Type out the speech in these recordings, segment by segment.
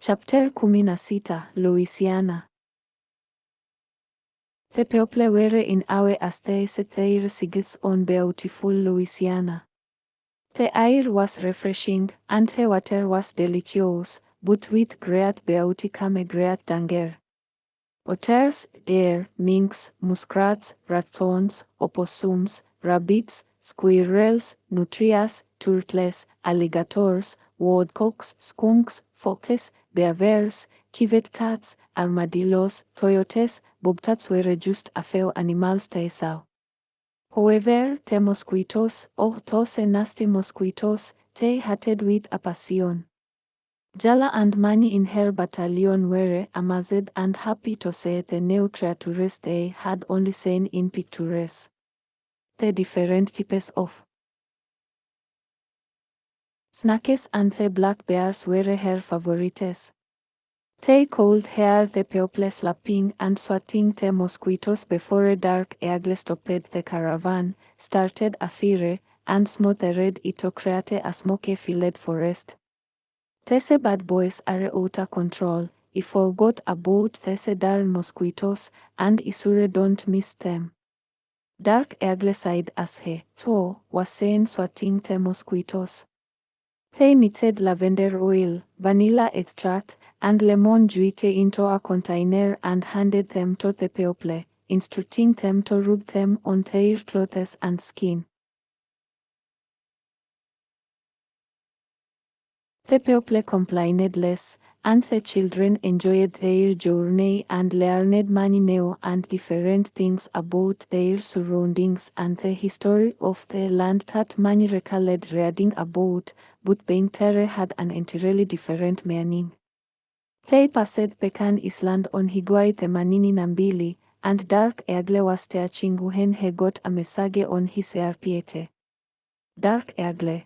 Chapter 16, Louisiana. The people were in our estate their sigils on beautiful Louisiana. The air was refreshing, and the water was delicious, but with great beauty came a great danger. Otters, deer, minks, muskrats, ratoons, opossums, rabbits, squirrels, nutrias, turtles, alligators, woodcocks, skunks, foxes, beavers, civet cats, armadillos, coyotes, bobcats were just a few animals they saw. However, the mosquitoes, oh those nasty mosquitoes, they hated with a passion. Jala and many in her battalion were amazed and happy to see the new creatures they had only seen in pictures. The different types of snakes and the black bears were her favorites. They called her the people slapping and swatting the mosquitoes before dark eagle stopped the caravan, started a fire, and smothered it to create a smoke-filled forest. These bad boys are out of control. I forgot about these darn mosquitoes, and I sure don't miss them. Dark eagle sighed as he, too, was seen swatting the mosquitoes. They mixed lavender oil, vanilla extract, and lemon juice into a container and handed them to the people, instructing them to rub them on their clothes and skin. The people complained less, and the children enjoyed their journey and learned many new and different things about their surroundings and the history of the land that many recalled reading about, but being there had an entirely different meaning. They passed Pecan Island on Higuay 82, and Dark Eagle was teaching when he got a message on his airplane. Dark Eagle.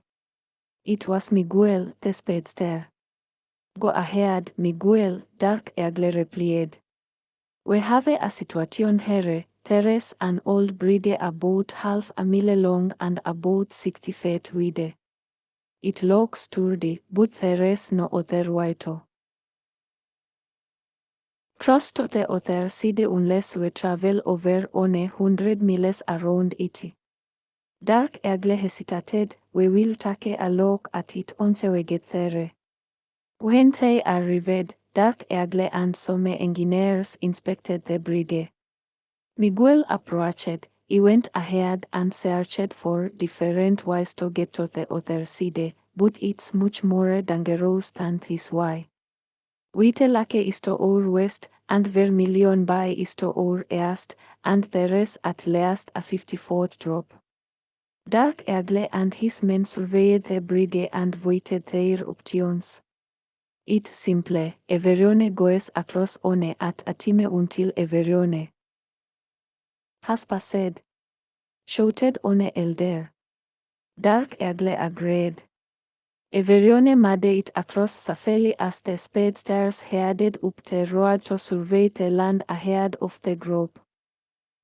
It was Miguel, the speedster. Go ahead, Miguel, Dark Eagle replied. We have a situation here. There's an old bridge about half a mile long and about 60 feet wide. It looks sturdy, but there is no other way to cross to the other side unless we travel over 100 miles around it. Dark Eagle hesitated. We will take a look at it until we get there. When they arrived, Dark Eagle and some engineers inspected the bridge. Miguel approached. He went ahead and searched for different ways to get to the other side, but it's much more dangerous than this way. Whitelake is to our west, and Vermilion Bay is to our east, and there is at least a 50-foot drop. Dark Eagle and his men surveyed the bridge and weighted their options. It's simple. Everyone goes across on at a time until everyone has passed, shouted on elder. Dark Eagle agreed. Everyone made it across safely as the speedsters headed up the road to survey the land ahead of the group.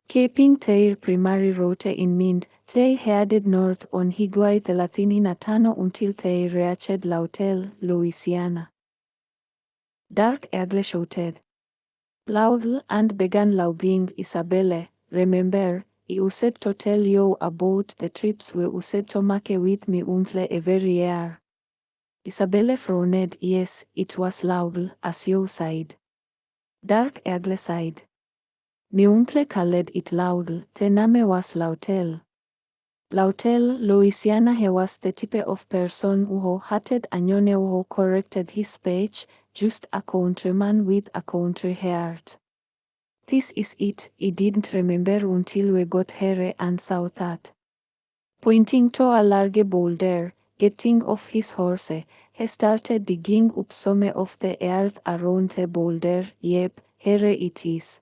Keeping their primary route in mind, they headed north on Higuay 35 until they reached Lautel, Louisiana. Dark Eagle shouted loudly and began lobbying Isabelle. Remember, I used to tell you about the trips we used to make with me uncle every year. Isabelle frowned. Yes, it was loud, as you said. Dark Eagle sighed. My uncle called it loud. The name was Lautel. Lautel, Louisiana. He was the type of person who hated anyone who corrected his speech, just a countryman with a country heart. This is it. I didn't remember until we got here and saw that. Pointing to a large boulder, getting off his horse, he started digging up some of the earth around the boulder. Yep, here it is.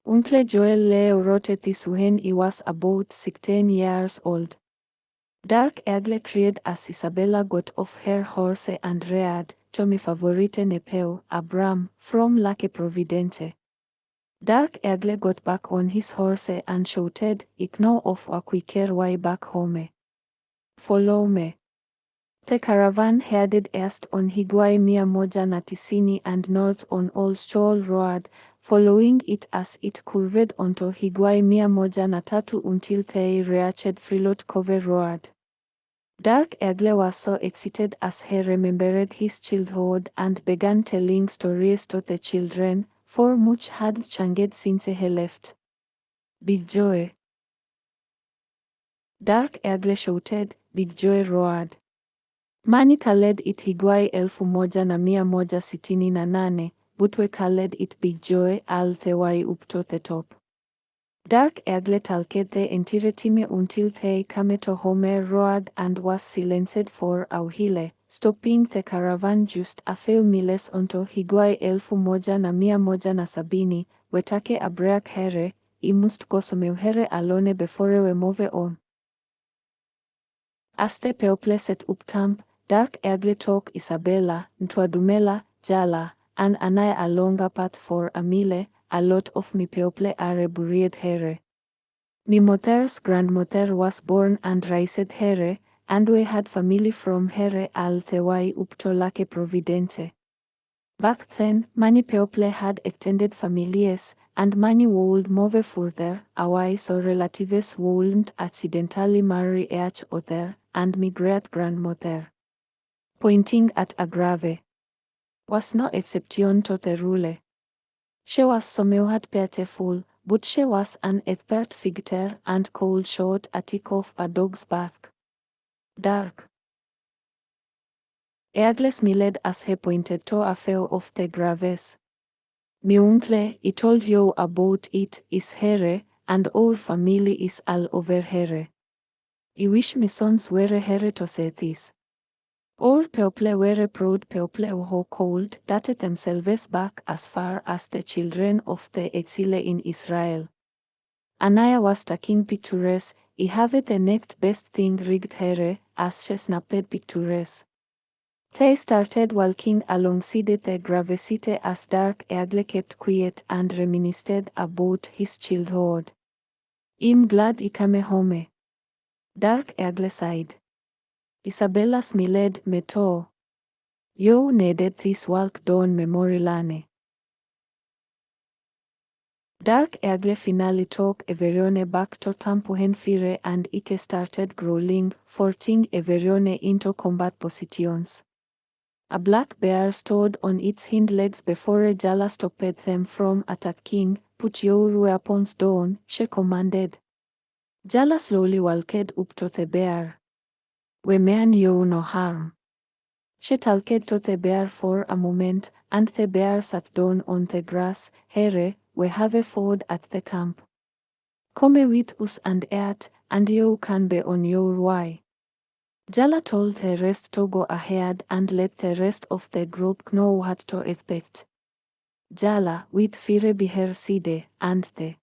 Uncle Joel Leo wrote this when he was about 16 years old. Dark Eagle cried as Isabella got off her horse and read, to mi favorite nephew, Abram, from Lake Providence. Dark Eagle got back on his horse and shouted, I know of a quicker way back home. Follow me. The caravan headed east on Highway 190 and north on Old Shoal Road, following it as it curved onto Highway 103 until they reached Freelot Cove Road. Dark Eagle was so excited as he remembered his childhood and began telling stories to the children, for much had changed since he left. Big Joy! Dark Eagle shouted. Big Joy roared. Mani called it Highway 1168, but we called it Big Joy all the way up to the top. Dark Eagle talked the entire time until they came to Homer Road and was silenced for a while, stopping the caravan just a few miles onto Highway 1170. We take a break here, I must go somewhere here alone before we move on. As the people set up camp, Dark Eagle took Isabella, Ntwadumela, Jala, and Anaya along a path for a mile. A lot of me people are buried here. My mother's grandmother was born and raised here, and we had family from here all the way up to Lake Providence. Back then, many people had extended families, and many would move further away so relatives wouldn't accidentally marry each other, and my great-grandmother, pointing at a grave, was no exception to the rule. She was somewhat beautiful, but she was an expert figure and could shot a tick off a dog's back. Dark Eagle smiled as he pointed to a few of the graves. My uncle, I told you about it, is here, and our family is all over here. I wish my sons were here to say this. Our people were proud people who could date themselves back as far as the children of the exile in Israel. Anaya was taking pictures. I have the next best thing rigged here, as she snapped pictures. They started walking alongside the gravesite as Dark Eagle kept quiet and reminisced about his childhood. I'm glad I came home. Dark Eagle sighed. Isabella smiled. Me too. You needed this walk down memory lane. Dark Eagle finally took Everyone back to Tampuhen Fire and it started growling, forcing everyone into combat positions. A black bear stood on its hind legs before Jala stopped them from attacking. Put your weapons down, she commanded. Jala slowly walked up to the bear. We mean you no harm. She talked to the bear for a moment, and the bear sat down on the grass. Here, we have a food at the camp. Come with us and eat, and you can be on your way. Jala told the rest to go ahead and let the rest of the group know what to expect. Jala, with fear by her side, and the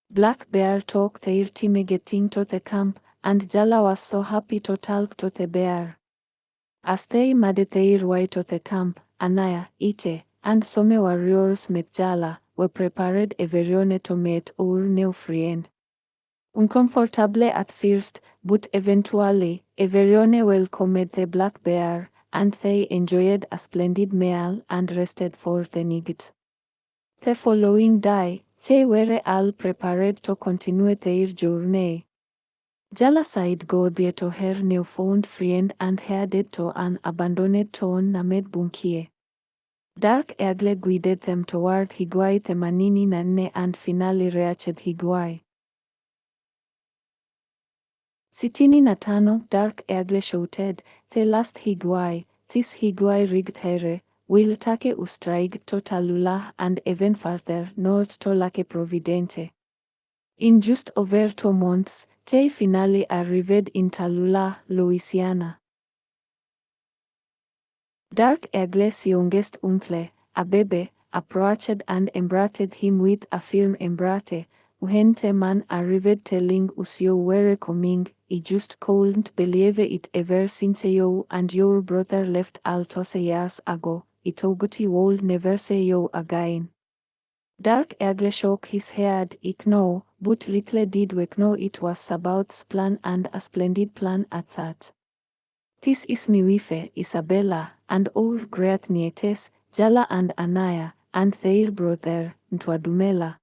black bear took their team getting to the camp, and Jala was so happy to talk to the bear. As they made their way to the camp, Anaya, Ite, and some warriors met Jala. We prepared everyone to meet our new friend. Uncomfortably at first, but eventually, everyone welcomed the black bear, and they enjoyed a splendid meal and rested for the night. The following day, they were all prepared to continue their journey. Jala said goodbye to her newfound friend and headed to an abandoned town named Bunkie. Dark Eagle guided them toward Highway 89 and finally reached Highway 65. Dark Eagle shouted, the last Highway, this Highway rigged here, will take us straight to Tallulah and even further north to Lake Providence. In just over 2 months, they finally arrived in Tallulah, Louisiana. Dark Eagle's youngest uncle, Abebe, approached and embraced him with a firm embrace. When the man arrived telling us you were coming, I just couldn't believe it ever since you and your brother left all those years ago. I thought you would never see you again. Dark Eagle shook his head. I know, but little did we know it was Sabaoth's plan and a splendid plan at that. This is my wife, Isabella, and our great nieces, Jala and Anaya, and their brother, Ntwadumela.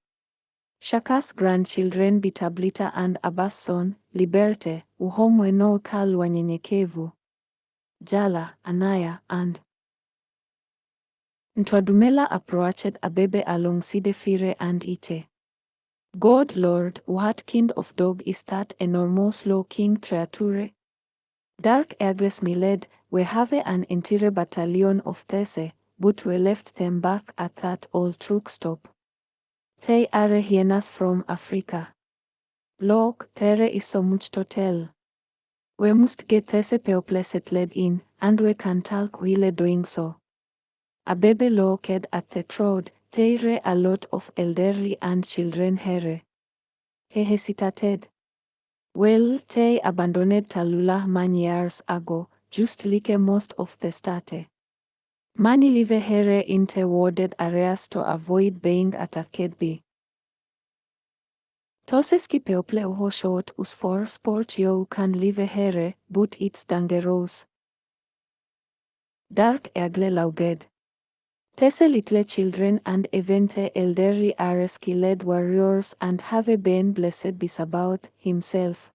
Shaka's grandchildren Bitablita and Abbas son, Liberte, uhomwe no kal wanyenyekevu. Jala, Anaya, and Ntwadumela approached Abebe alongside Fire and Ite. God Lord, what kind of dog is that enormous looking creature? Dark Agnes Miled, we have an entire battalion of Tese, but we left them back at that old truck stop. They are hyenas from Africa. Look, there is so much to tell. We must get Tese people settled in, and we can talk while doing so. Abebe looked at the crowd. There a lot of elderly and children here. He hesitated. Well, they abandoned Tallulah many years ago, just like most of the state. Many live here in the wooded areas to avoid being attacked by Toseski people who shot us for sport. You can live here, but it's dangerous. Dark Eagle laughed. These little children and even the elderly are skilled warriors and have been blessed by about himself.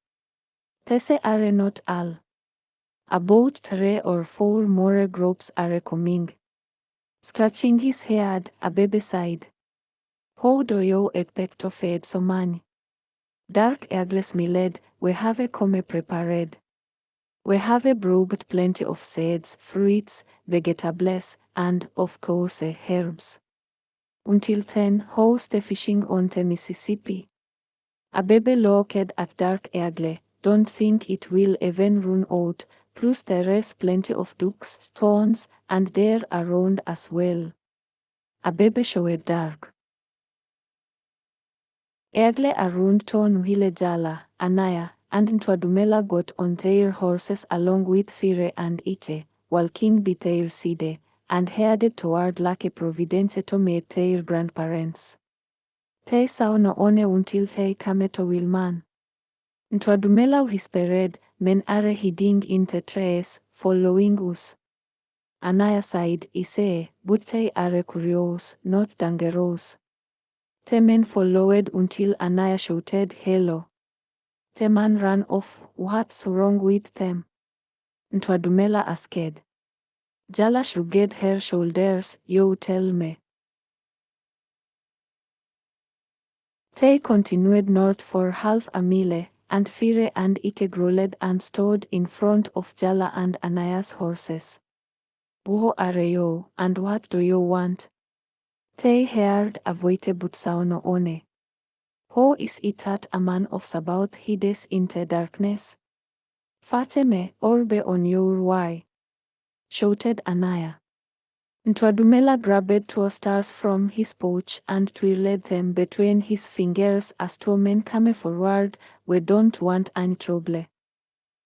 These are not all. About 3 or 4 more groups are coming. Scratching his head, Abebe sighed. How do you expect to feed so many? Dark Eagle smiled. We have come prepared. We have brought plenty of seeds, fruits, vegetables, and, of course, herbs. Until then, how's the fishing on the Mississippi? Abebe looked at Dark Eagle. Don't think it will even run out, plus there is plenty of ducks, swans, and deer around as well. Abebe showed Dark Eagle around town while Jala, Anaya, and Ntwadumela got on their horses along with Fire and Ite, walking by their side, and headed toward Lake Providence to meet their grandparents. They saw no one until they came to Wilman. Ntwadumela whispered, men are hiding in the trees, following us. Anaya sighed, Ise, but they are curious, not dangerous. The men followed until Anaya shouted hello. The man ran off. What's wrong with them? Ntwadumela asked. Jala shrugged her shoulders. You tell me. They continued north for half a mile, and Fire and Ite growled and stood in front of Jala and Anaya's horses. Who are you, and what do you want? They heard a voice but saw no one. Who is it that a man of Sabaoth hides in the darkness? Fateme, orbe on your way, shouted Anaya. Ntwadumela grabbed 2 stars from his pouch and twirled them between his fingers as 2 men came forward. We don't want any trouble.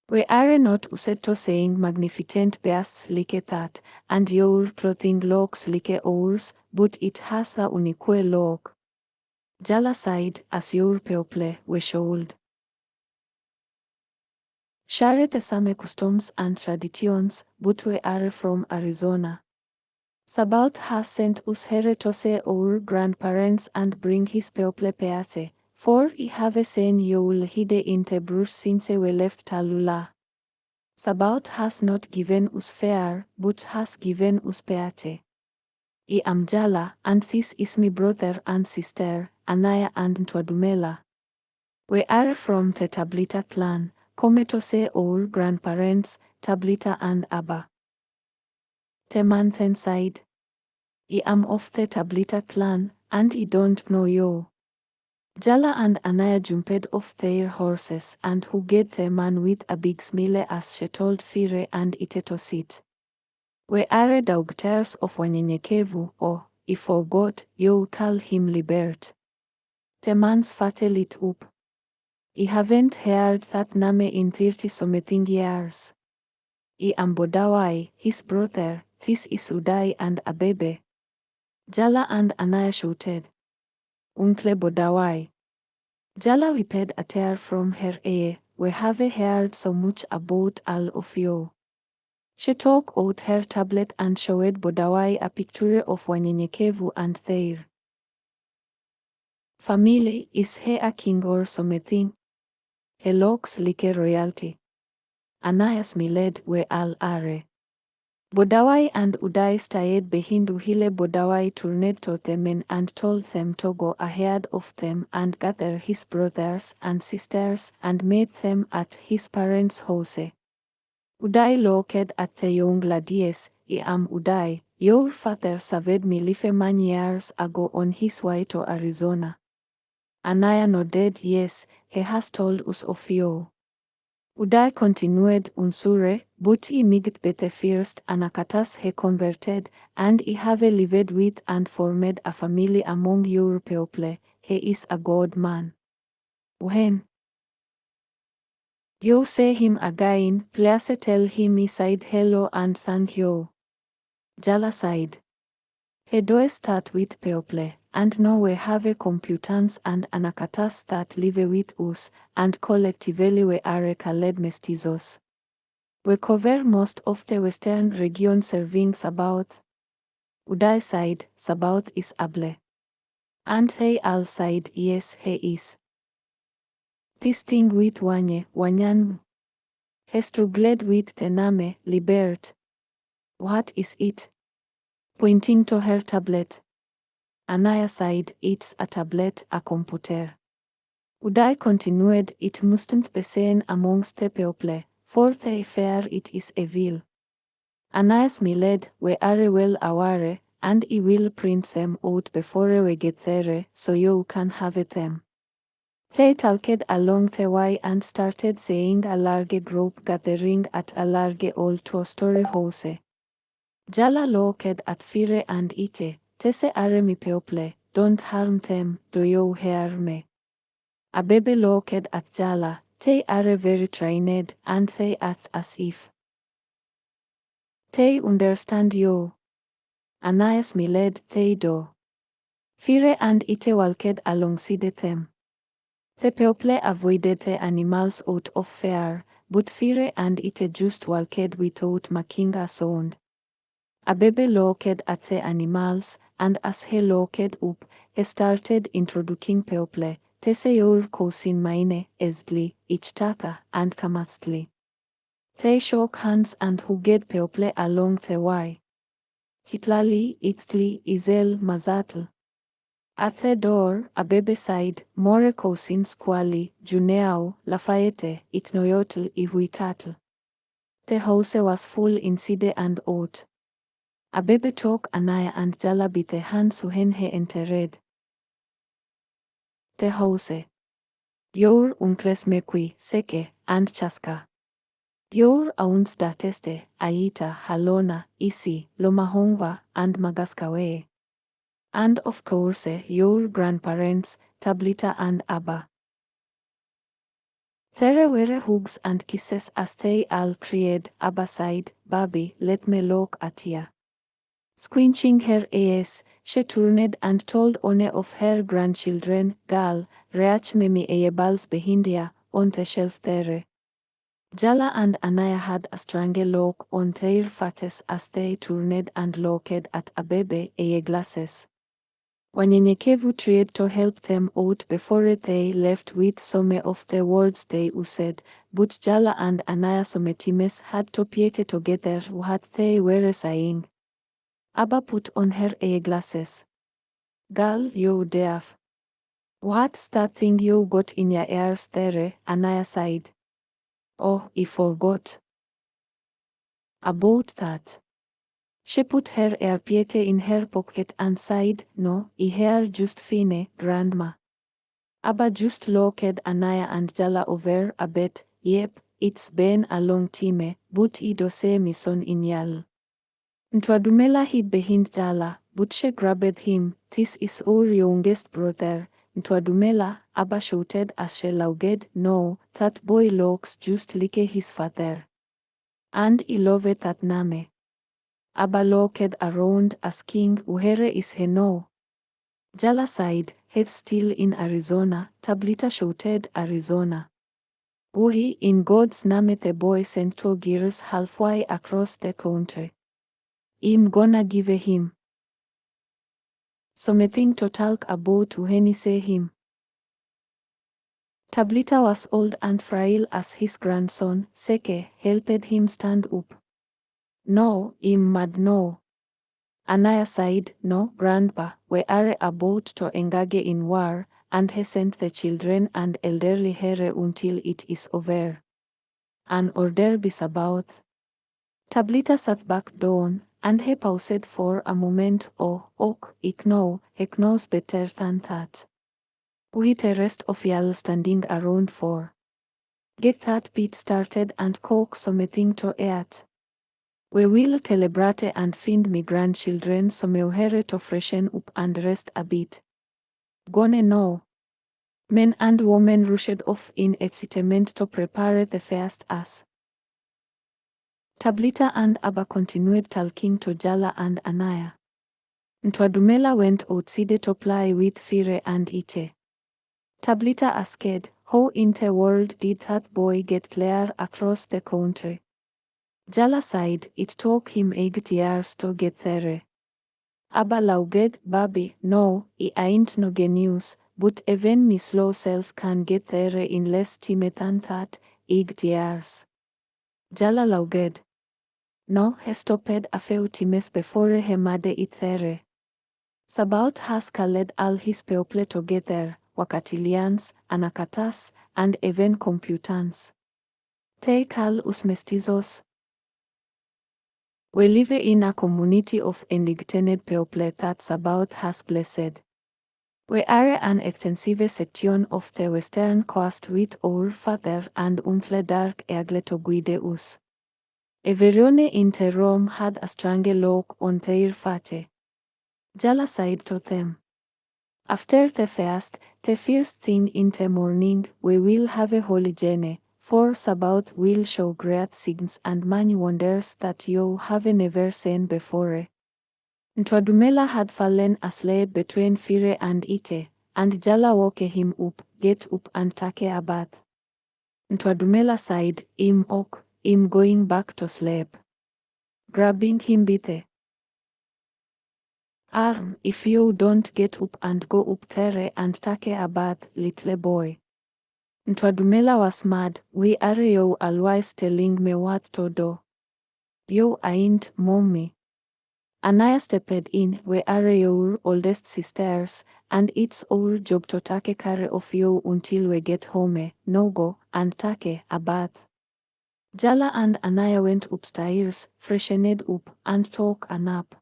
We are not used to saying magnificent beasts like that, and your clothing looks like ours, but it has a unique look. Jala sighed, as your people we should share the same customs and traditions, but we are from Arizona. Sabaoth has sent us here to see our grandparents and bring his people peace, for I have seen you'll hide in the brush since we left Tallulah. Sabaoth has not given us fare, but has given us peace. I am Jala, and this is my brother and sister, Anaya and Ntwadumela. We are from the Tablita clan, come to see our grandparents, Tablita and Abba. The man then sighed. I am of the Tablita clan, and I don't know you. Jala and Anaya jumped off their horses and hugged the man with a big smile as she told Fire and Ite to sit. We are daughters of wanyenyekevu, or, I forgot, you call him Libert. The man's face lit up. I haven't heard that name in 30-something years. I am Bodawai, his brother. This is Udai and Abebe. Jala and Anaya shouted. Uncle Bodawai. Jala wiped a tear from her eye. We have heard so much about all of you. She took out her tablet and showed Bodawai a picture of wanyenyekevu and their family. Is he a king or something? He looks like royalty. Anaya smiled we all are. Bodawai and Udai stayed behind while Bodawai turned to them and told them to go ahead of them and gather his brothers and sisters and meet them at his parents' house. Udai looked at the young ladies. I am Udai. Your father saved me life many years ago on his way to Arizona. Anaya nodded yes, he has told us of you. Udai continued unsure, but I might better first anakatas he converted, and I have lived with and formed a family among your people. He is a good man. When you see him again, please tell him I said hello and thank you. Jala said. He does start with people, and now we have computers and anakatas that live with us, and collectively we are called mestizos. We cover most of the western region serving Sabaoth. Udai said, Sabaoth is able. And they all said, yes, he is. This thing with Wanyan. He struggled with the name, Libert. What is it? Pointing to her tablet. Anaya said, it's a tablet, a computer. Udai continued, it mustn't be seen amongst the people, for they fear it is evil. Anaya smiled, we are well aware, and I will print them out before we get there, so you can have them. They talked along the way and started seeing a large group gathering at a large old two-story house. Jala looked at Fire and Ite, Tese are mi people, don't harm them, do you hear me? Abebe looked at Jala, they are very trained, and they act as if they understand you. Anaya smiled, they do. Fire and Ite walked alongside them. The people avoided the animals out of fear, but Fire and Ite just walked without making a sound. Abebe looked at the animals, and as he looked up, he started introducing people, Tese your cousin mine, Esdli, Ichtaka, and Kamastli. They shook hands and hugged people along the way. Hitlali, Itzli, Izel, Mazatl. At the door, Abebe said, More cousins Kwali, Juneau, Lafayette, Itnoyotl, Ihuikatl. The house was full inside and out. Abebe took Anaya and Jala by the hands when he entered the house. Your uncles Mekwi, Seke, and Chaska. Your aunts Dateste, Aita, Halona, Isi, Lomahongwa, and Magaskawe. And of course, your grandparents, Tablita and Abba. There were hugs and kisses as they all cried. Abba sighed, Baby, let me look at ya. Squinching her eyes, she turned and told one of her grandchildren, Gal, reach me mi eyebals behind ya, on the shelf there. Jala and Anaya had a strange look on their faces as they turned and looked at Abebe eyeglasses. Wanyenyekevu tried to help them out before they left with some of the words they used, but Jala and Anaya sometimes had to piece together what they were saying. Abba put on her eyeglasses. Gal, you deaf. What's that thing you got in your ears there? Anaya sighed. Oh, I forgot about that. She put her earpiece in her pocket and sighed, No, I hear just fine, Grandma. Abba just looked Anaya and Jala over a bit. Yep, it's been a long time, but I do say mi son in yal. Ntwadumela hid behind Jala, but she grabbed him. This is our youngest brother. Ntwadumela, Abba shouted as she looked. No, that boy looks just like his father. And I love that name. Abba looked around asking, Where is he now? Jala sighed, He's still in Arizona. Tablita shouted, Arizona. Uhi, in God's name the boy sent 2 gears halfway across the country. I'm gonna give him something to talk about when he say him. Tabitha was old and frail as his grandson, Seke, helped him stand up. No, I'm mad no. Anaya said, no, grandpa, we are about to engage in war, and he sent the children and elderly here until it is over. An order be about. Tabitha sat back down, and he paused for a moment. Oh, he knows better than that. With the rest of y'all standing around for. Get that bit started and cook something to eat. We will celebrate and feed me grandchildren some here to freshen up and rest a bit. Gone now. Men and women rushed off in excitement to prepare the feast as Tabitha and Abba continued talking to Jala and Anaya. Ntwadumela went outside to play with Fire and Ite. Tabitha asked, how in the world did that boy get clear across the country? Jala said, it took him 8 years to get there. Abba laughed, baby, no, I ain't no genius, but even me slow self can get there in less time than that, 8 years. Jala laughed. No, he stopped a few times before he made it there. Sabaoth has called all his people together, Wakatilians, Anakatas, and even computans. They call us mestizos. We live in a community of enlightened people that Sabaoth has blessed. We are an extensive section of the western coast with our father and uncle dark eagle to guide us. Everyone in the room had a strong look on their face. Jala said to them, after the fast, the first thing in the morning, we will have a holy journey, for Sabaoth will show great signs and many wonders that you have never seen before. Ntwadumela had fallen asleep between Fire and Ite, and Jala woke him up, get up and take a bath. Ntwadumela said, I'm going back to sleep. Grabbing him bite. If you don't get up and go up there and take a bath, little boy. Ntwadumela was mad, we are you always telling me what to do. You ain't, mommy. Anaya stepped in, we are your oldest sisters, and it's our job to take care of you until we get home, no go, and take a bath. Jala and Anaya went upstairs, freshened up, and took a nap.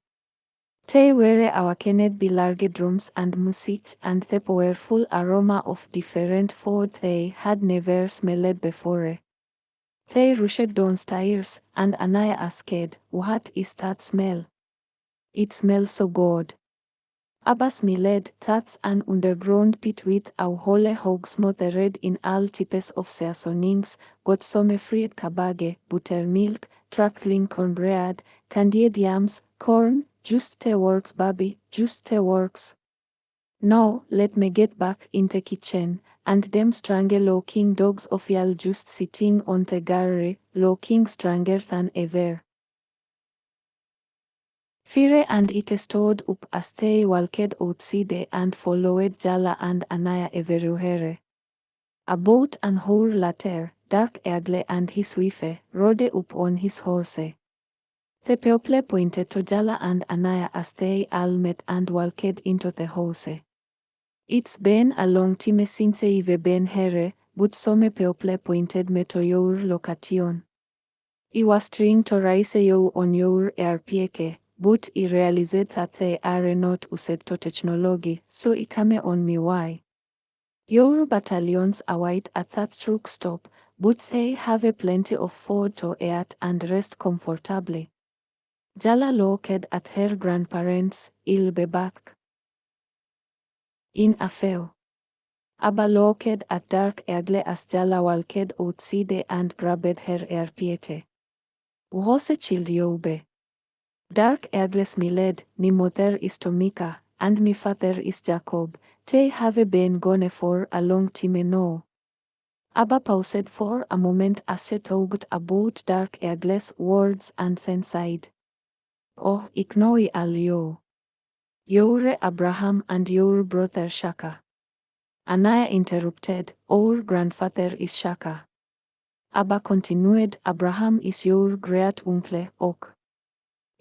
They were awakened by large drums and music and the powerful aroma of different food they had never smelled before. They rushed downstairs, and Anaya asked, what is that smell? It smells so good. Abba smelled that's an underground pit with a whole hog smothered in all types of seasonings, got some fried cabbage, buttermilk, crackling cornbread, candied yams, corn, just the works, baby, just the works. Now, let me get back in the kitchen, and them strange-looking dogs of y'all just sitting on the gallery, looking stranger than ever. Fire and Ite stood up as they walked outside and followed Jala and Anaya everywhere. About an hour later, Dark Eagle and his wife rode up on his horse. The people pointed to Jala and Anaya as they all met and walked into the house. It's been a long time since I've been here, but some people pointed me to your location. I was trying to raise you on your RPK, but I realized that they are not used to technology, so I came on me why. Your battalions await at that truck stop, but they have plenty of food to eat and rest comfortably. Jala looked at her grandparents, I'll be back in a few. Abba looked at Dark Eagle as Jala walked outside and grabbed her RPT. Whose child you be? Dark Eagle smiled, my mother is Tomika, and my father is Jacob. They have been gone for a long time now. Abba paused for a moment as she thought about dark Egle's words and then sighed. Oh, ignore all you. Your Abraham and your brother Shaka. Anaya interrupted, our grandfather is Shaka. Abba continued, Abraham is your great uncle, Ok.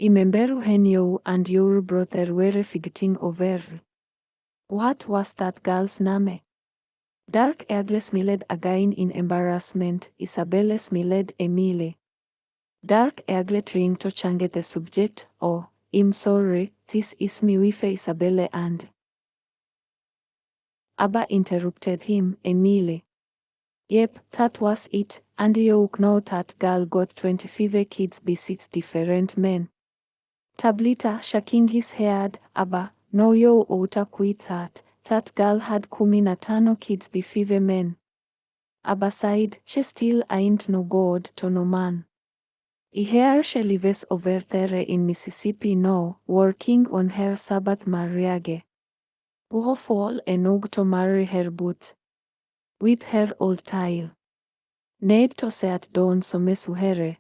Remember when you and your brother were fighting over. What was that girl's name? Dark Egle smiled again in embarrassment. Isabelle smiled Emile. Dark Egle trying to change the subject. Oh, I'm sorry, this is me with Isabelle and. Abba interrupted him, Emile. Yep, that was it, and you know that girl got 25 kids by 6 different men. Tablita shaking his head, Abba, no you oughta quit that. That girl had 15 kids by 5 men. Abba sighed, she still ain't no god to no man. Here she lives over there in Mississippi now, working on her Sabbath marriage. Who fall enog to marry her but with her old tile. Need to set down some suhere.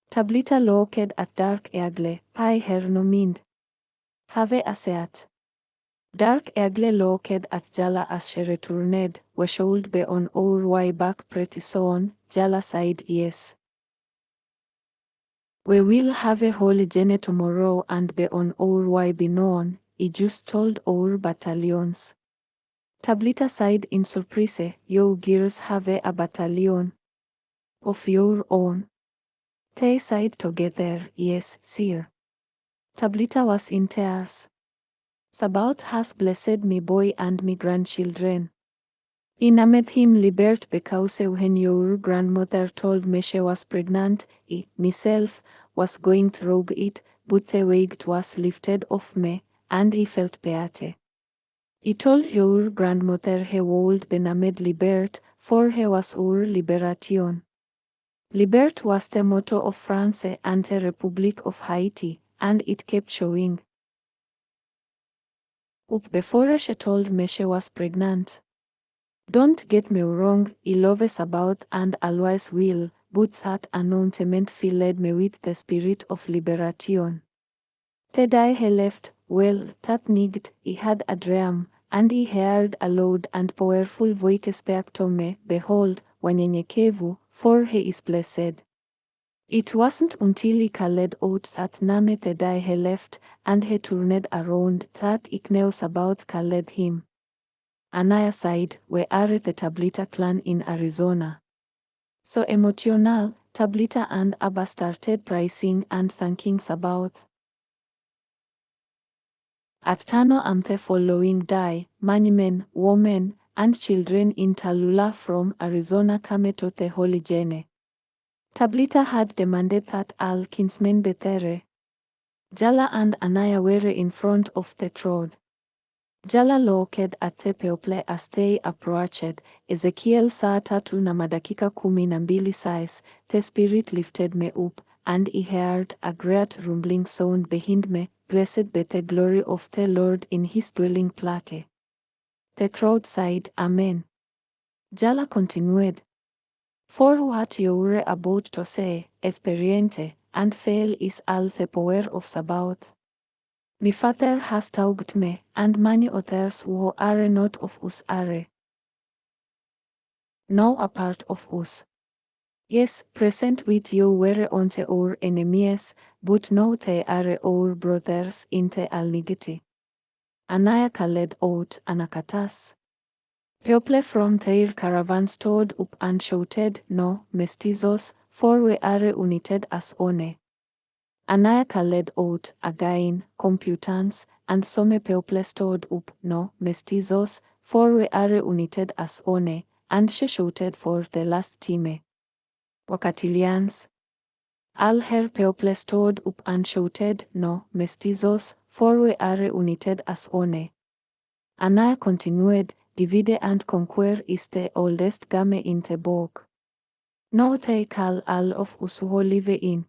Tablita looked at Dark Egle, pai her no mind. Have a set. Dark Egle looked at Jala as she returned, we should be on our way back pretty soon. Jala sighed yes. We will have a holiday tomorrow and be on our way be known, I just told our battalions. Tablita sighed in surprise, you girls have a battalion of your own. They sighed together, yes, sir. Tablita was in tears. Sabaoth has blessed me boy and me grandchildren. I named him Libert because when your grandmother told me she was pregnant, I, myself, was going through it, but the weight was lifted off me, and I felt better. I told your grandmother he would be named Libert, for he was our liberation. Libert was the motto of France and the Republic of Haiti, and it kept showing up before she told me she was pregnant. Don't get me wrong, I love Sabaoth and always will, but that announcement filled me with the spirit of liberation. The day he left, well, that night, I had a dream, and I heard a loud and powerful voice speak to me, behold, wanyenyekevu, for he is blessed. It wasn't until I called out that name the day he left, and he turned around, that I knew Sabaoth called him. Anaya sighed, we are the Tablita clan in Arizona. So emotional, Tablita and Abba started praising and thanking Sabaoth. At Tano and the following day, many men, women, and children in Tallulah from Arizona came to the Holy Jene. Tablita had demanded that all kinsmen be there. Jala and Anaya were in front of the throne. Jala looked at the people as they approached. Ezekiel saa 3 na madakika 12 says, the spirit lifted me up, and I heard a great rumbling sound behind me, blessed be the glory of the Lord in his dwelling place. The crowd sighed, Amen. Jala continued, for what you were about to say, experiente, and fail is all the power of Sabaoth. My father has taught me, and many others who are not of us are now a part of us. Yes, present with you were unto our enemies, but now they are our brothers in the Almighty. Anaya called out Anakatas. People from their caravans stood up and shouted, No, mestizos, for we are united as one. Anaya called out again, computants, and some people stood up, No, mestizos, for we are united as one, and she shouted for the last time. Wakatilians. All her people stood up and shouted, No, mestizos, for we are united as one. Anaya continued, Divide and conquer is the oldest game in the book. Now they call all of us who live in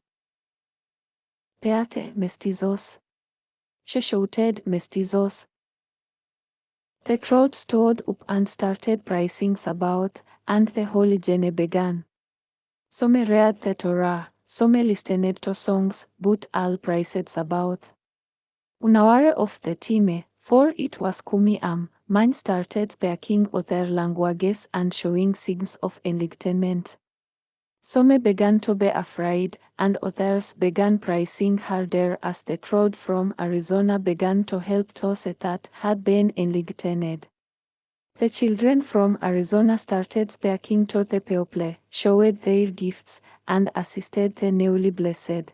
Peate mestizos. She shouted, Mestizos. The crowd stood up and started praising Sabaoth, and the holy journey began. Some read the Torah, some listened to songs, but all praised Sabaoth. Unaware of the time, for it was Kumi man started speaking other languages and showing signs of enlightenment. Some began to be afraid, and others began praising harder as the crowd from Arizona began to help those that had been enlightened. The children from Arizona started speaking to the people, showed their gifts, and assisted the newly blessed.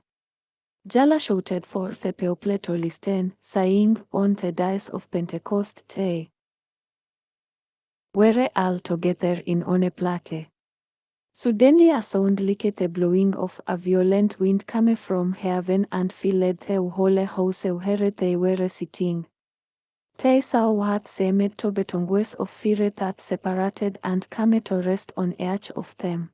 Jala shouted for the people to listen, saying, on the days of Pentecost they were all together in one place. Suddenly a sound like the blowing of a violent wind came from heaven and filled the whole house where they were sitting. They saw what seemed to be tongues of fire that separated and came to rest on each of them.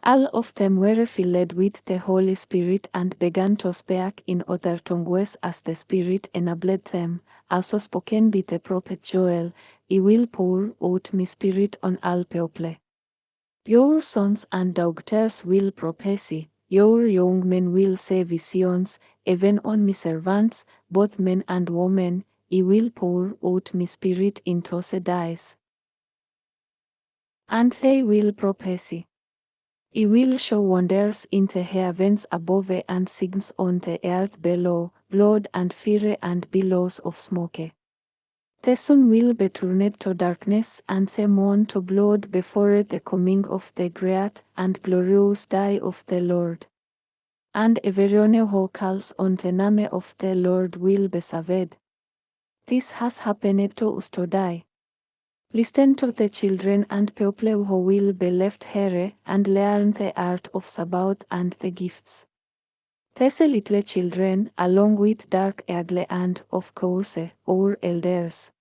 All of them were filled with the Holy Spirit and began to speak in other tongues as the Spirit enabled them, also spoken by the prophet Joel, I will pour out my spirit on all people. Your sons and daughters will prophesy, your young men will see visions, even on my servants, both men and women, I will pour out my spirit into the days. And they will prophesy. I will show wonders in the heavens above and signs on the earth below, blood and fire and billows of smoke. The sun will be turned to darkness and the moon to blood before the coming of the great and glorious day of the Lord. And everyone who calls on the name of the Lord will be saved. This has happened to us today. Listen to the children and people who will be left here and learn the art of Sabaoth and the gifts. These little children, along with dark eagle and, of course, our elders.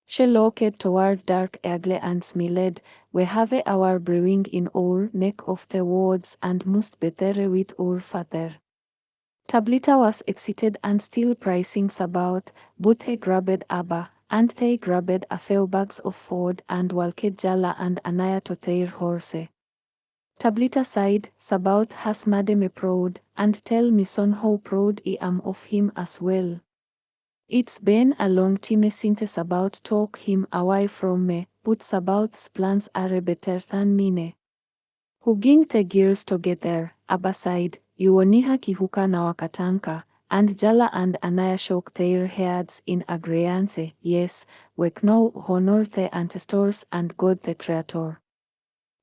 She looked toward dark eagle and smiled, we have our brewing in our neck of the woods and must be there with our father. Tabitha was excited and still praising Sabaoth, but he grabbed Abba, and they grabbed a few bags of food and walked Jala and Anaya to their horse. Tabitha sighed, Sabaoth has made me proud, and tell me son how proud I am of him as well. It's been a long time since Sabaoth took him away from me, but Sabaoth's plans are better than mine. Hugging the gears together, Abba sighed, Yuoniha kihuka na wakatanka, and Jala and Anaya shook their heads in agreement, yes, we now honor the ancestors and God the Creator.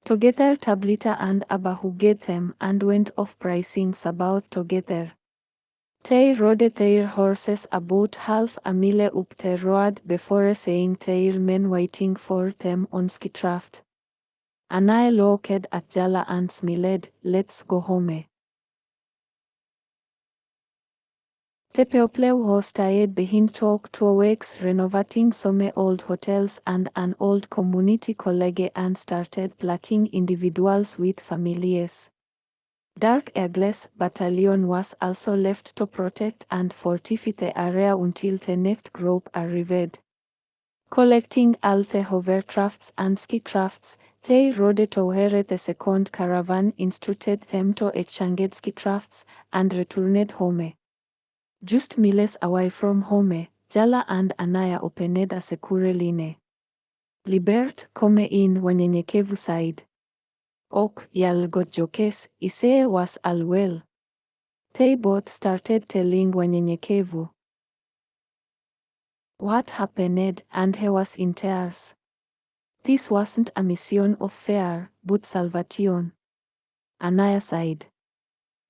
Together Tabitha and Abba hugged them and went off praising Sabaoth together. They rode their horses about half a mile up the road before seeing their men waiting for them on skitraft. Anaya looked at Jala and smiled, let's go home. The people who stayed behind took 2 weeks renovating some old hotels and an old community college and started planting individuals with families. Dark Eagle's battalion was also left to protect and fortify the area until the next group arrived. Collecting all the hovercrafts and ski-crafts, they rode to where the second caravan instructed them to exchange ski-crafts and returned home. Just miles away from home, Jala and Anaya opened a secure line. Libert, come in, wanyenyekevu sighed. Ok, yal got jokes, Isee was all well. They both started telling wanyenyekevu what happened, and he was in tears. This wasn't a mission of fear, but salvation. Anaya sighed.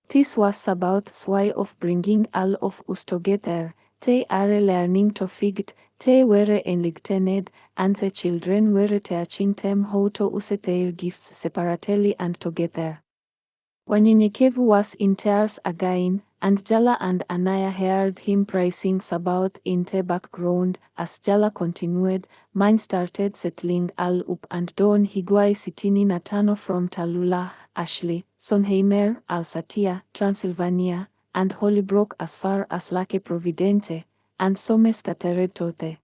This was Sabaoth's way of bringing all of us together. They are learning to fight, they were enlightened, and the children were teaching them how to use their gifts separately and together. Wanyenyekevu was in tears again, and Jala and Anaya heard him praising Sabaoth in the background. As Jala continued, mine started settling all up and down Higuai Sitini Natano from Tallulah, Ashley, Sonheimer, Alsatia, Transylvania, and Hollybrook as far as Lake Providence, and some scattered to the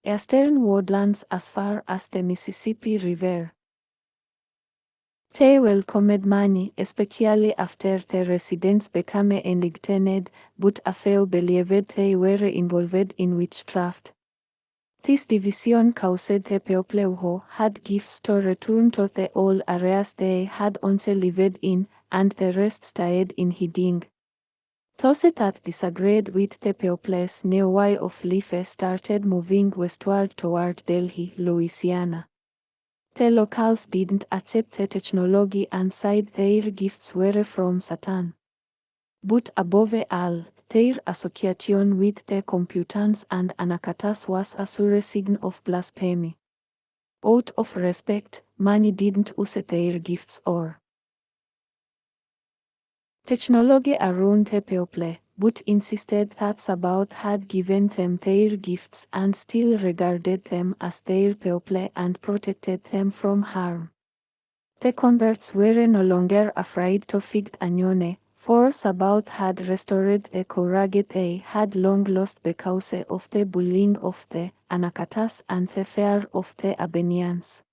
eastern woodlands as far as the Mississippi River. They welcomed many, especially after the residents became enlightened, but a few believed they were involved in witchcraft. This division caused the people who had gifts to return to the old areas they had once lived in, and the rest stayed in hiding. Those that disagreed with the people's new way of life started moving westward toward Delhi, Louisiana. The locals didn't accept the technology and said their gifts were from Satan. But above all, their association with the computers and anakatas was a sure sign of blasphemy. Out of respect, many didn't use their gifts or technology around the people, but insisted that Sabaoth had given them their gifts and still regarded them as their people and protected them from harm. The converts were no longer afraid to fight Anyone, for Sabaoth had restored the courage they had long lost because of the bullying of the Anakatas and the fear of the Abenians.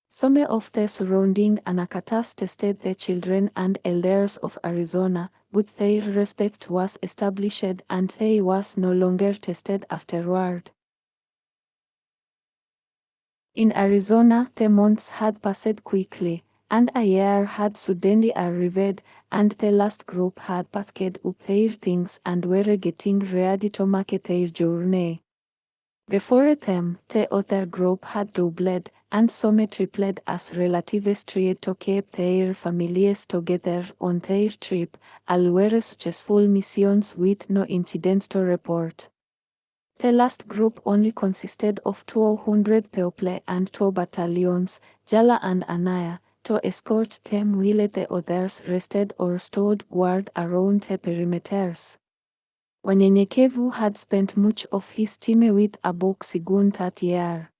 Some of the surrounding Anakatas tested the children and elders of Arizona, but their respect was established and they was no longer tested afterward. In Arizona, the months had passed quickly, and a year had suddenly arrived, and the last group had packed up their things and were getting ready to make their journey. Before them, the other group had doubled, and some tripled as relatives tried to keep their families together on their trip. All were successful missions with no incidents to report. The last group only consisted of 200 people and 2 battalions, Jala and Anaya, to escort them while the others rested or stood guard around the perimeters. Wanyenyekevu had spent much of his time with Abooksigun that year.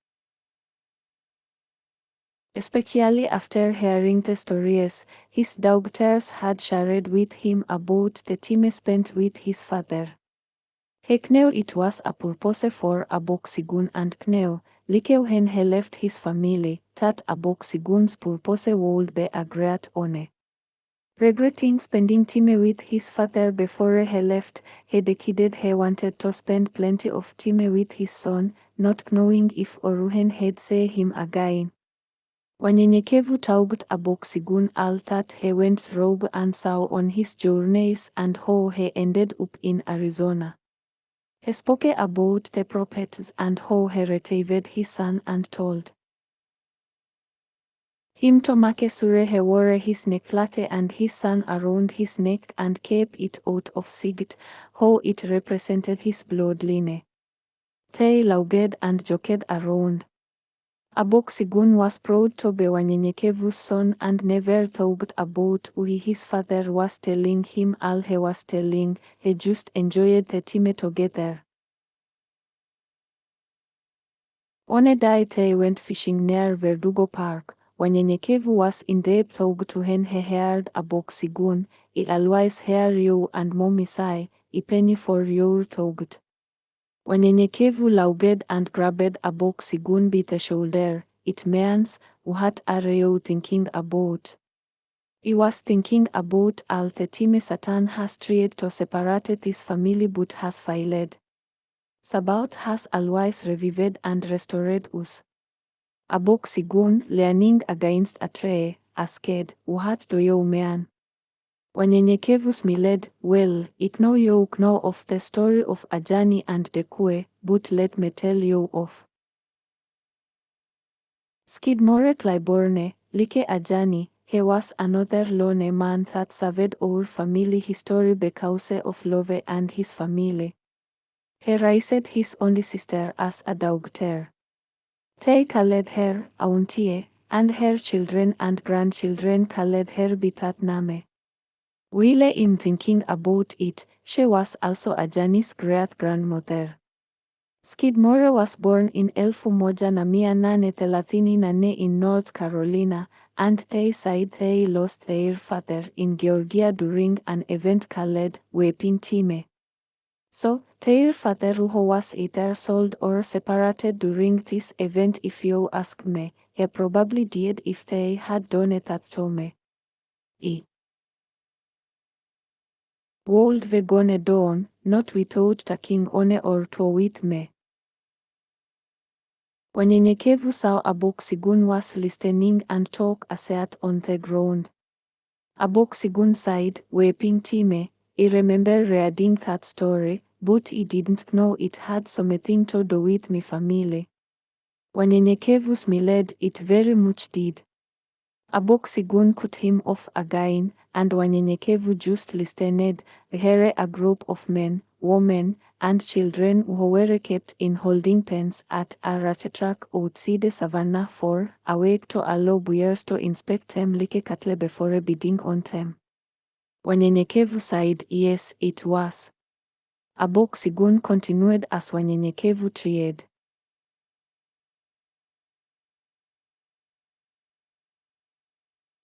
Especially after hearing the stories his daughters had shared with him about the time spent with his father. He knew it was a purpose for Abooksigun and knew, like when he left his family, that Abooksigun's purpose would be a great honor. Regretting spending time with his father before he left, he decided he wanted to spend plenty of time with his son, not knowing if or when he'd see him again. Wanyenyekevu taught Abooksigun all that he went through and saw on his journeys and how he ended up in Arizona. He spoke about the prophets and how he retrieved his son and told him to make sure he wore his necklace and his son around his neck and keep it out of sight, how it represented his bloodline. They laughed and joked around. Abooksigun was proud to be Wanyenyekevu's son and never thought about why his father was telling him all he was telling. He just enjoyed the time together. On a day they went fishing near Verdugo Park. Wanyenyekevu was in deep thought when he heard Abooksigun, "I always hear you and mommy say, a penny for your thought." Wanyenyekevu laughed and grabbed Abooksigun by the shoulder. "It means, what are you thinking about?" "I was thinking about all the time Satan has tried to separate this family but has failed. Sabaoth has always revived and restored us." Abooksigun, leaning against a tree, asked, "What do you mean?" Wanyenyekevu smiled, "Well, it know you know of the story of Ajani and the Ukuu, but let me tell you of Skidmore Claiborne, like Ajani. He was another lone man that saved our family history because of love and his family. He raised his only sister as a daughter. They called her Auntie, and her children and grandchildren called her by that name. While in thinking about it, she was also Ajani's great-grandmother. Skidmore was born in 1834 in North Carolina, and they said they lost their father in Georgia during an event called Weeping Time. So, their father who was either sold or separated during this event. If you ask me, he probably did if they had done it to me. World we gone down, not without taking one or two with me. Wanyenyekevu saw Abooksigun was listening and talk sat on the ground. Abooksigun sighed, weeping time. I remember reading that story, but I didn't know it had something to do with my family. Wanyenyekevu smiled, it very much did. Abooksigun cut him off again, and Wanyenyekevu just listened. Here a group of men, women, and children who were kept in holding pens at a racetrack outside the savannah for a week to allow buyers to inspect them like cattle before bidding on them. Wanyenyekevu sighed, yes, it was. Abooksigun continued as Wanyenyekevu tried.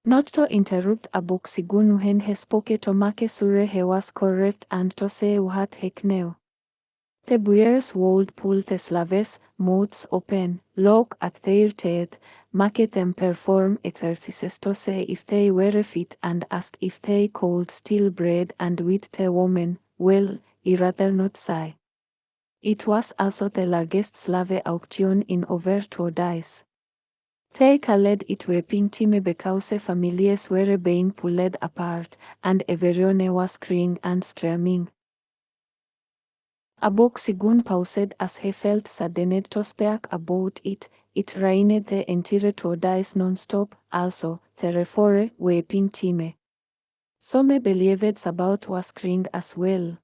Not to interrupt Abooksigun when he spoke to make sure he was correct and to say what he knew. The buyers would pull the slaves' mouths open, look at their teeth, make them perform exercises to see if they were fit and ask if they could steal bread and with the woman. Well, I rather not say. It was also the largest slave auction in over 2 days. They called it weeping time because families were being pulled apart, and everyone was crying and screaming. Abooksigun paused as he felt saddened to speak about it. It rained the entire 2 days non-stop, also, therefore, weeping time. Some believed about was crying as well.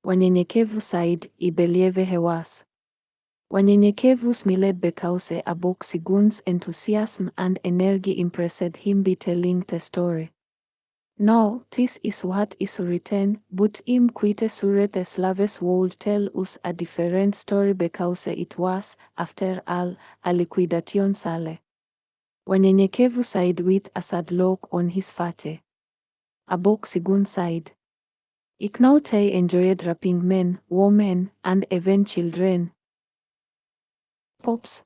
Wanyenyekevu sighed, I believe he was. Wanyenyekevu smiled because Abooksigun's enthusiasm and energy impressed him by telling the story. No, this is what is written, but I'm quite sure the slaves would tell us a different story because it was, after all, a liquidation sale. Wanyenyekevu sighed with a sad look on his face. Abooksigun sighed. I know they enjoyed raping men, women, and even children. Pops.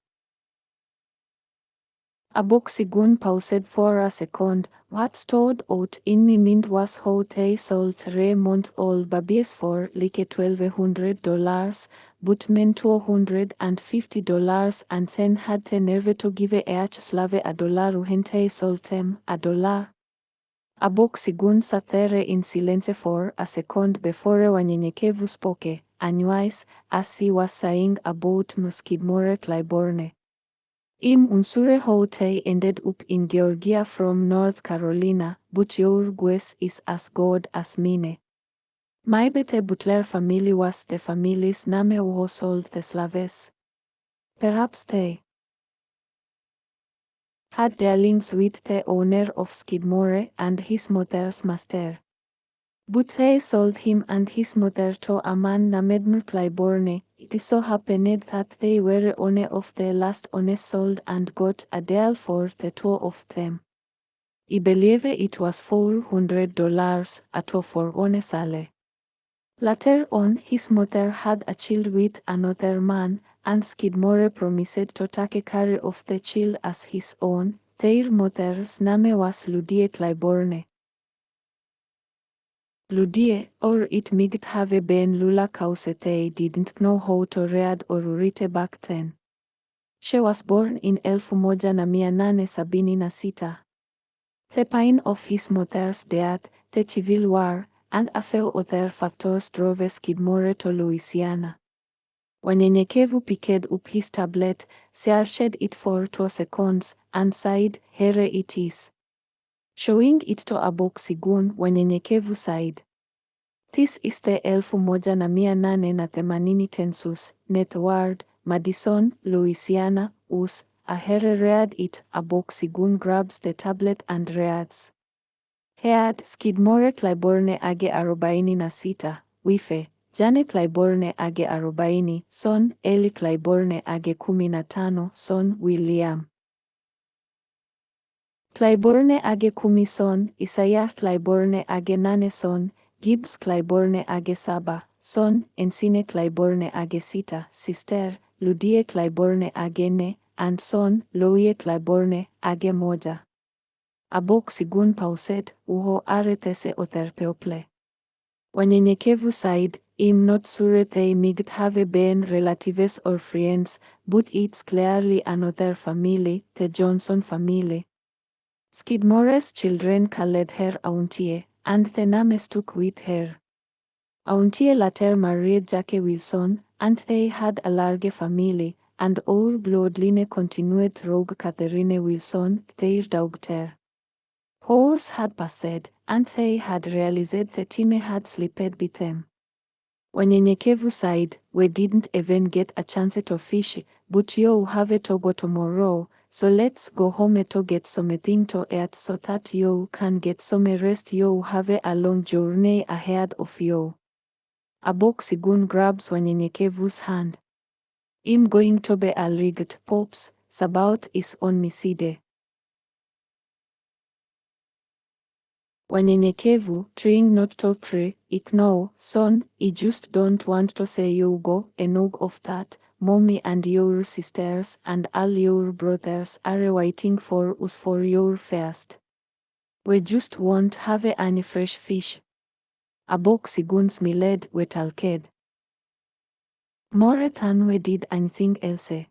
Abooksigun paused for a second. What stood out in my mind was how they sold 3-month-old babies for like $1,200, but men $250, and then had the nerve to give each slave $1 when they sold them $1. Abooksigun sat there in silence for a second before Wanyenyekevu spoke, anyways, as he was saying about Skidmore Claiborne. I'm unsure how they ended up in Georgia from North Carolina, but your guess is as good as mine. Maybe the Butler family was the family's name who sold the slaves. Perhaps they had dealings with the owner of Skidmore and his mother's master. But they sold him and his mother to a man named Claiborne. It so happened that they were one of the last ones sold and got a deal for the 2 of them. I believe it was $400 for one sale. Later on, his mother had a child with another man, and Skidmore promised to take care of the child as his own. Their mother's name was Ludi Claiborne. Ludi, or it might have been Lula cause they didn't know how to read or write back then. She was born in 1876. The pain of his mother's death, the Civil War, and a few other factors drove Skidmore to Louisiana. Wanyenyekevu picked up his tablet, searched it for 2 seconds, and sighed, here it is. Showing it to Abooksigun, Wanyenyekevu sighed. This is the 1880 census, Net Ward, Madison, Louisiana, US. Here read it. Abooksigun grabs the tablet and reads. Head Skidmore Claiborne age 46, wife, Jane Claiborne age 40, son, Eli Claiborne age 15, son, William Claiborne age 10, son, Isaiah Claiborne age 8, son, Gibbs Claiborne age 7, son, ensine Claiborne age sita, sister, Ludie Claiborne age ne, and son, Louie Claiborne age moja. Abooksigun pauset, uho aretese otherpeople. Wanyenyekevu said, im not sure they might have been relatives or friends, but it's clearly another family, the Johnson family. Skidmore's children called her Auntie, and the name stuck with her. Auntie later married Jackie Wilson, and they had a large family, and our bloodline continued through Catherine Wilson, their daughter. Hours had passed, and they had realized the team had slipped with them. Wanyenyekevu said, we didn't even get a chance to fish, but you have to go tomorrow, so let's go home to get something to eat so that you can get some rest. You have a long journey ahead of you. Abooksigun grabs Wanyenyekevu's hand. I'm going to be a rigged, Pops, Sabaoth is on my side. Wanyenyekevu, trying not to cry, no, son, I just don't want to say you go, enough of that. Mommy and your sisters and all your brothers are waiting for us for your feast. We just won't have any fresh fish. Abooksigun smiled with alked. More than we did anything else.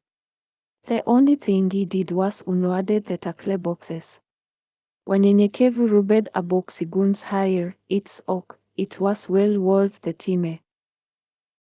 The only thing he did was unloaded the tackle boxes. Wanyenyekevu rubbed Abooksigun's hair, it was well worth the time.